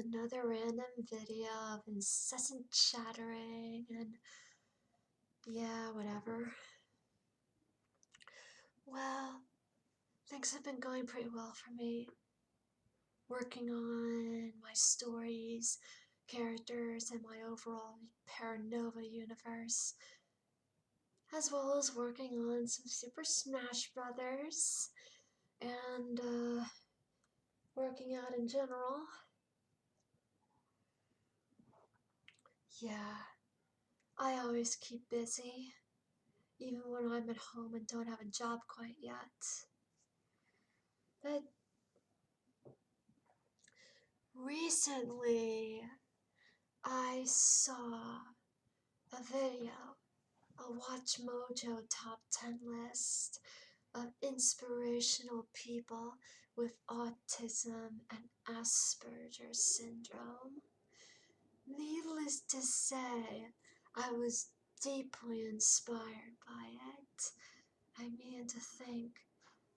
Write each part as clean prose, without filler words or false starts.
Another random video of incessant chattering and yeah, whatever. Well, things have been going pretty well for me. Working on my stories, characters, and my overall Paranova universe, as well as working on some Super Smash Brothers and working out in general. Yeah, I always keep busy, even when I'm at home and don't have a job quite yet. But recently, I saw a video, a Watch Mojo top 10 list of inspirational people with autism and Asperger syndrome. Needless to say, I was deeply inspired by it. I mean, to think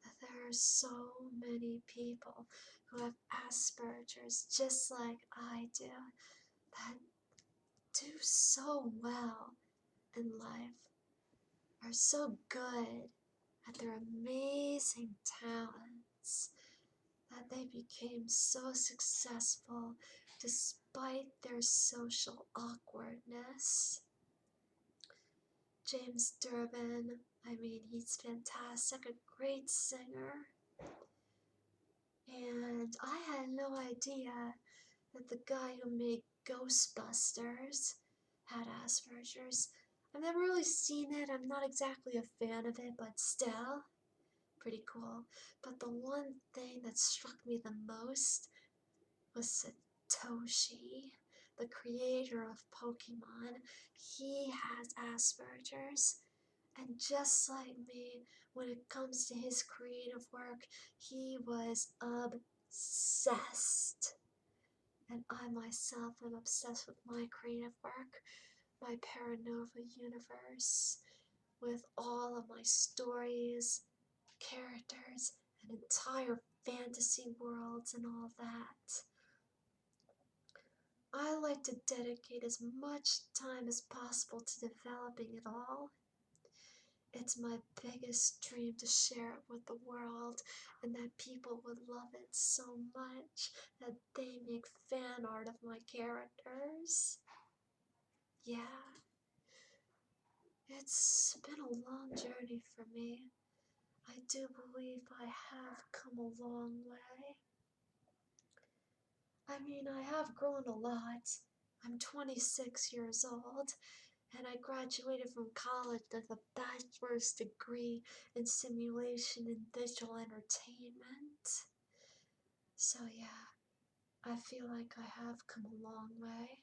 that there are so many people who have Asperger's just like I do that do so well in life, are so good at their amazing talents, that they became so successful despite their social awkwardness. James Durbin, I mean, he's fantastic, a great singer. And I had no idea that the guy who made Ghostbusters had Asperger's. I've never really seen it. I'm not exactly a fan of it, but still, pretty cool. But the one thing that struck me the most was Satoshi, the creator of Pokemon. He has Asperger's. And just like me, when it comes to his creative work, he was obsessed. And I myself am obsessed with my creative work, my Paranova universe, with all of my stories, characters, and entire fantasy worlds and all that. I like to dedicate as much time as possible to developing it all. It's my biggest dream to share it with the world, and that people would love it so much that they make fan art of my characters. Yeah, it's been a long journey for me. I do believe I have come a long way. I mean, I have grown a lot. I'm 26 years old, and I graduated from college with a bachelor's degree in simulation and digital entertainment. So yeah, I feel like I have come a long way.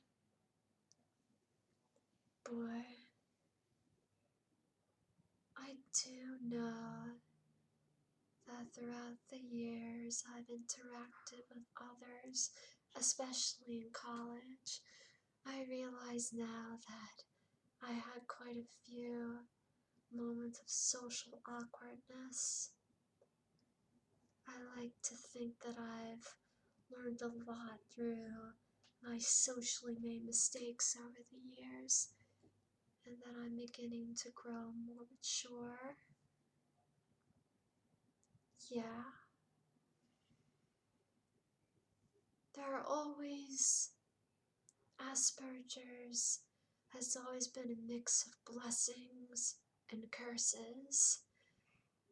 Boy, I do know that throughout the years I've interacted with others, especially in college. I realize now that I had quite a few moments of social awkwardness. I like to think that I've learned a lot through my socially made mistakes over the years, and that I'm beginning to grow more mature. Yeah, there are always Asperger's has always been a mix of blessings and curses.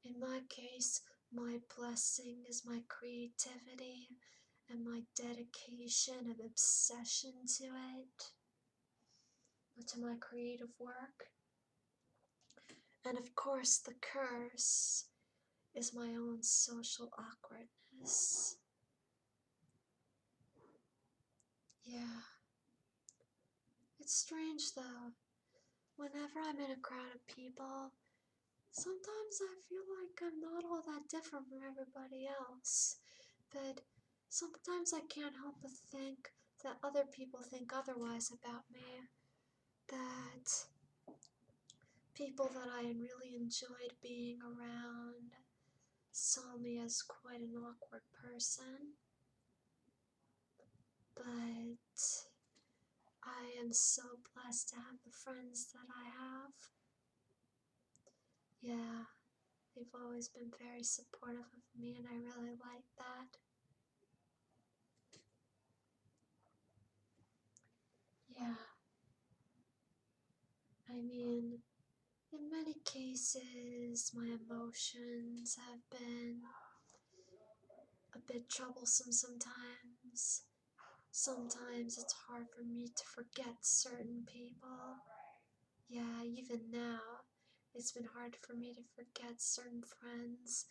In my case, my blessing is my creativity and my dedication and obsession to it, to my creative work. And of course, the curse is my own social awkwardness. Yeah, it's strange though. Whenever I'm in a crowd of people, sometimes I feel like I'm not all that different from everybody else. But sometimes I can't help but think that other people think otherwise about me. That people that I really enjoyed being around saw me as quite an awkward person. but I am so blessed to have the friends that I have. Yeah, they've always been very supportive of me, and I really like that. Yeah, I mean, in many cases, my emotions have been a bit troublesome sometimes. Sometimes it's hard for me to forget certain people. Yeah, even now, it's been hard for me to forget certain friends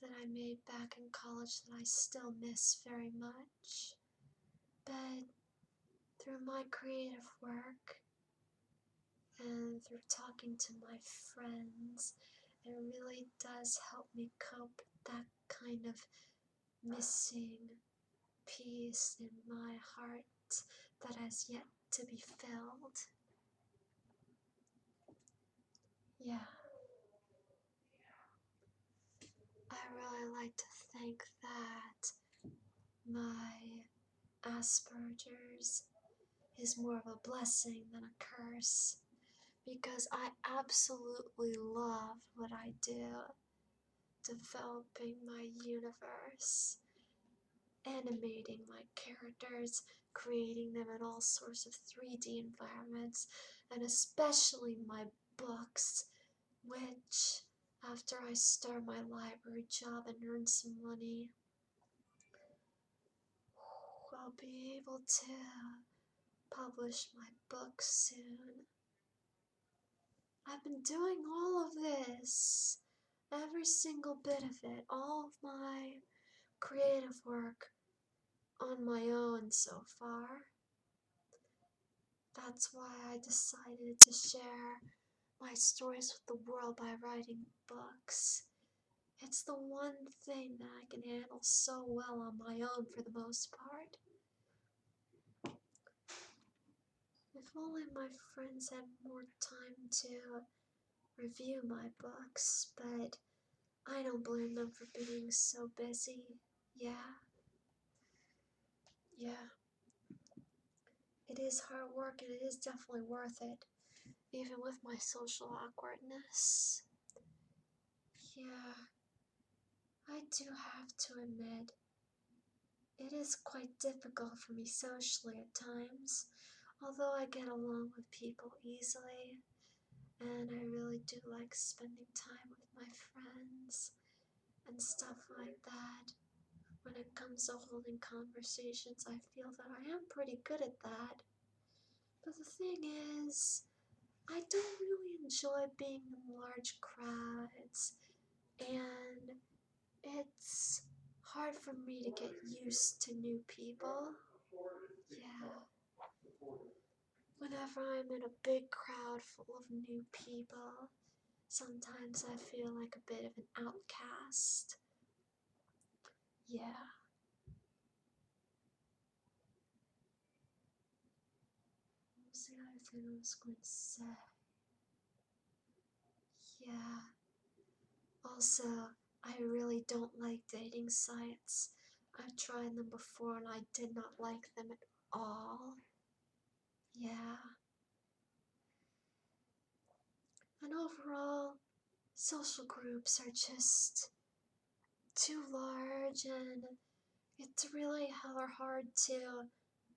that I made back in college that I still miss very much. But through my creative work and through talking to my friends, it really does help me cope with that kind of missing piece in my heart that has yet to be filled. Yeah, I really like to think that my Asperger's is more of a blessing than a curse because I absolutely love what I do, developing my universe, animating my characters, creating them in all sorts of 3D environments, and especially my books, which, after I start my library job and earn some money, I'll be able to publish my books soon. I've been doing all of this, every single bit of it, all of my creative work on my own so far. That's why I decided to share my stories with the world by writing books. It's the one thing that I can handle so well on my own for the most part. If only my friends had more time to review my books, but I don't blame them for being so busy. Yeah, yeah. It is hard work and it is definitely worth it, even with my social awkwardness. Yeah, I do have to admit, it is quite difficult for me socially at times, although I get along with people easily, and I really do like spending time with my friends and stuff like that. When it comes to holding conversations, I feel that I am pretty good at that. But the thing is, I don't really enjoy being in large crowds, and it's hard for me to get used to new people. Yeah. Whenever I'm in a big crowd full of new people, sometimes I feel like a bit of an outcast. Yeah. What was the other thing I was going to say? Yeah. Also, I really don't like dating sites. I've tried them before and I did not like them at all. Yeah. And overall, social groups are just too large and it's really hella hard to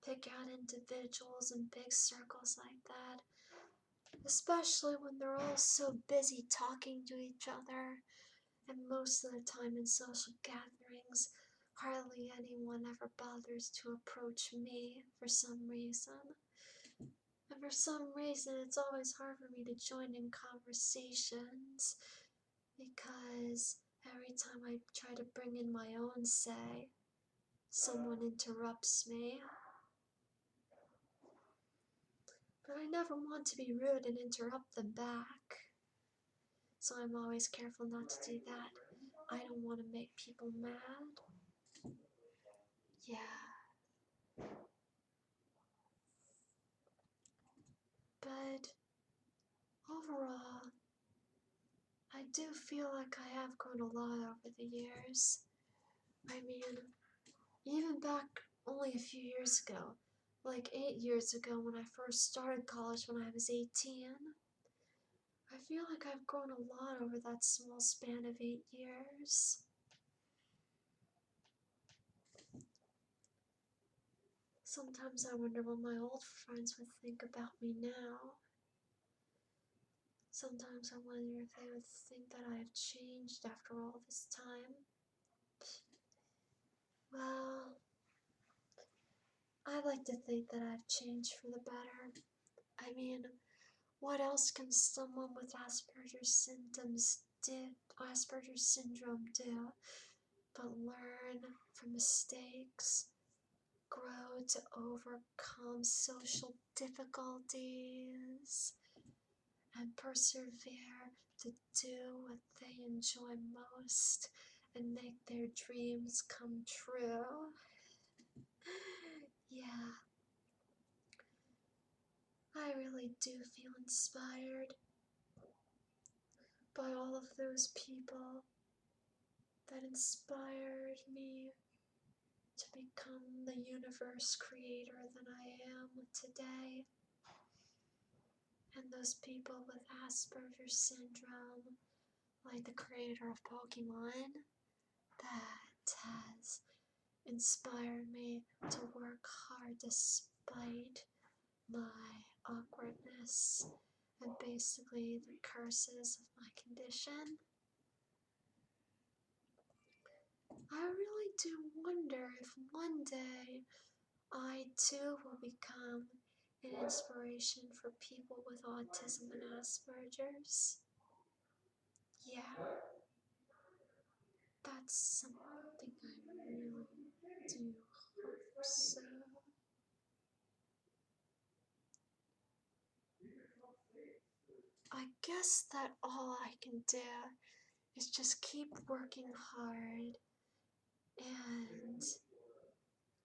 pick out individuals in big circles like that. Especially when they're all so busy talking to each other. And most of the time in social gatherings, hardly anyone ever bothers to approach me for some reason. And for some reason, it's always hard for me to join in conversations because every time I try to bring in my own say, someone interrupts me. But I never want to be rude and interrupt them back. So I'm always careful not to do that. I don't want to make people mad. Yeah. But overall, I do feel like I have grown a lot over the years. I mean, even back only a few years ago, like 8 years ago when I first started college when I was 18. I feel like I've grown a lot over that small span of 8 years. Sometimes I wonder what my old friends would think about me now. Sometimes I wonder if they would think that I have changed after all this time. Well, I like to think that I've changed for the better. I mean, what else can someone with Asperger's syndrome do but learn from mistakes, grow to overcome social difficulties, and persevere to do what they enjoy most and make their dreams come true. Yeah, I really do feel inspired by all of those people that inspired me to become the universe creator that I am today. And those people with Asperger's syndrome, like the creator of Pokemon, that has inspired me to work hard despite my awkwardness and basically the curses of my condition. I really do wonder if one day I too will become an inspiration for people with autism and Asperger's. Yeah, that's something I really do hope so. I guess that all I can do is just keep working hard and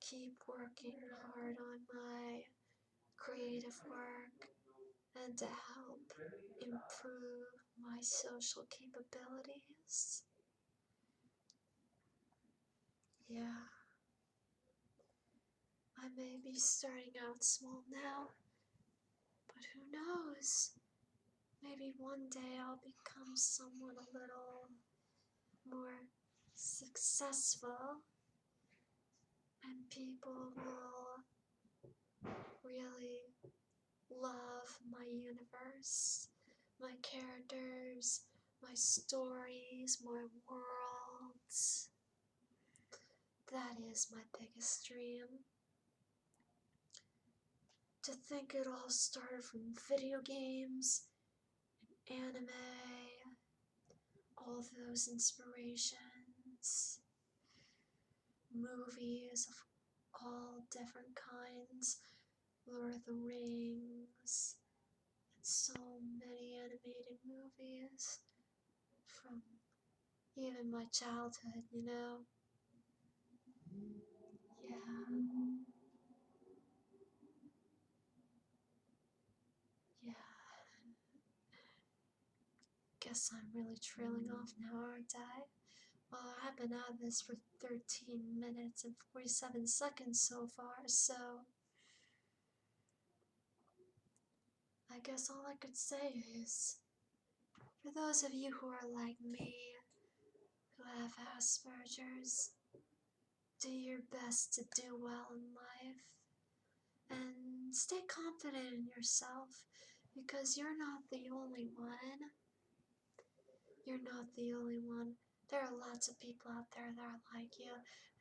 keep working hard on my creative work and to help improve my social capabilities. Yeah, I may be starting out small now, but who knows? Maybe one day I'll become someone a little more successful and people will really love my universe, my characters, my stories, my worlds. That is my biggest dream. To think it all started from video games, anime, all those inspirations, movies of all different kinds, Lord of the Rings, and so many animated movies from even my childhood, you know? Yeah, yeah. Guess I'm really trailing off now, aren't I? Well, I've been at this for 13 minutes and 47 seconds so far, so I guess all I could say is, for those of you who are like me, who have Asperger's, do your best to do well in life and stay confident in yourself because you're not the only one. You're not the only one. There are lots of people out there that are like you,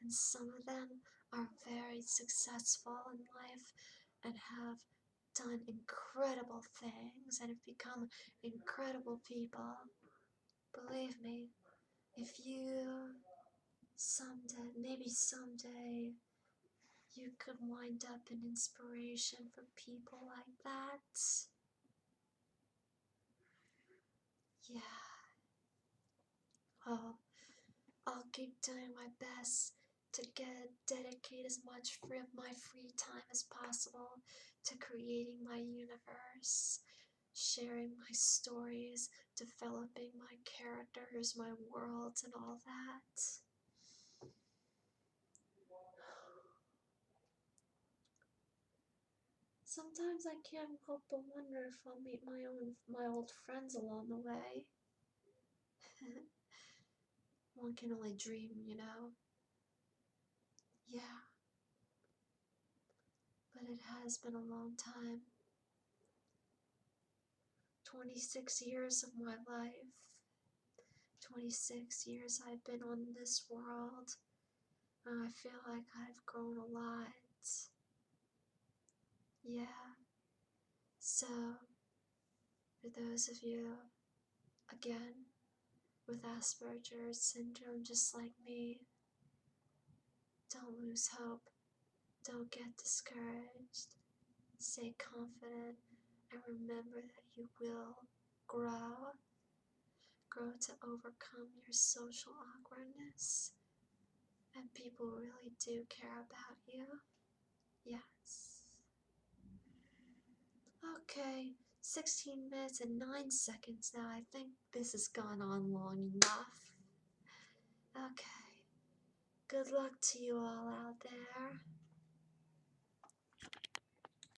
and some of them are very successful in life and have done incredible things and have become incredible people. Believe me, if you maybe someday, you could wind up an inspiration for people like that. Yeah, well, I'll keep doing my best to dedicate as much of my free time as possible to creating my universe, sharing my stories, developing my characters, my worlds, and all that. Sometimes I can't help but wonder if I'll meet my old friends along the way. One can only dream, you know. Yeah, but it has been a long time. 26 years of my life. 26 years I've been on this world. And I feel like I've grown a lot. Yeah. So, for those of you, again, with Asperger syndrome just like me, don't lose hope. Don't get discouraged. Stay confident and remember that you will grow. Grow to overcome your social awkwardness. And people really do care about you. Yes. Okay, 16 minutes and 9 seconds now. I think this has gone on long enough. Okay. Good luck to you all out there.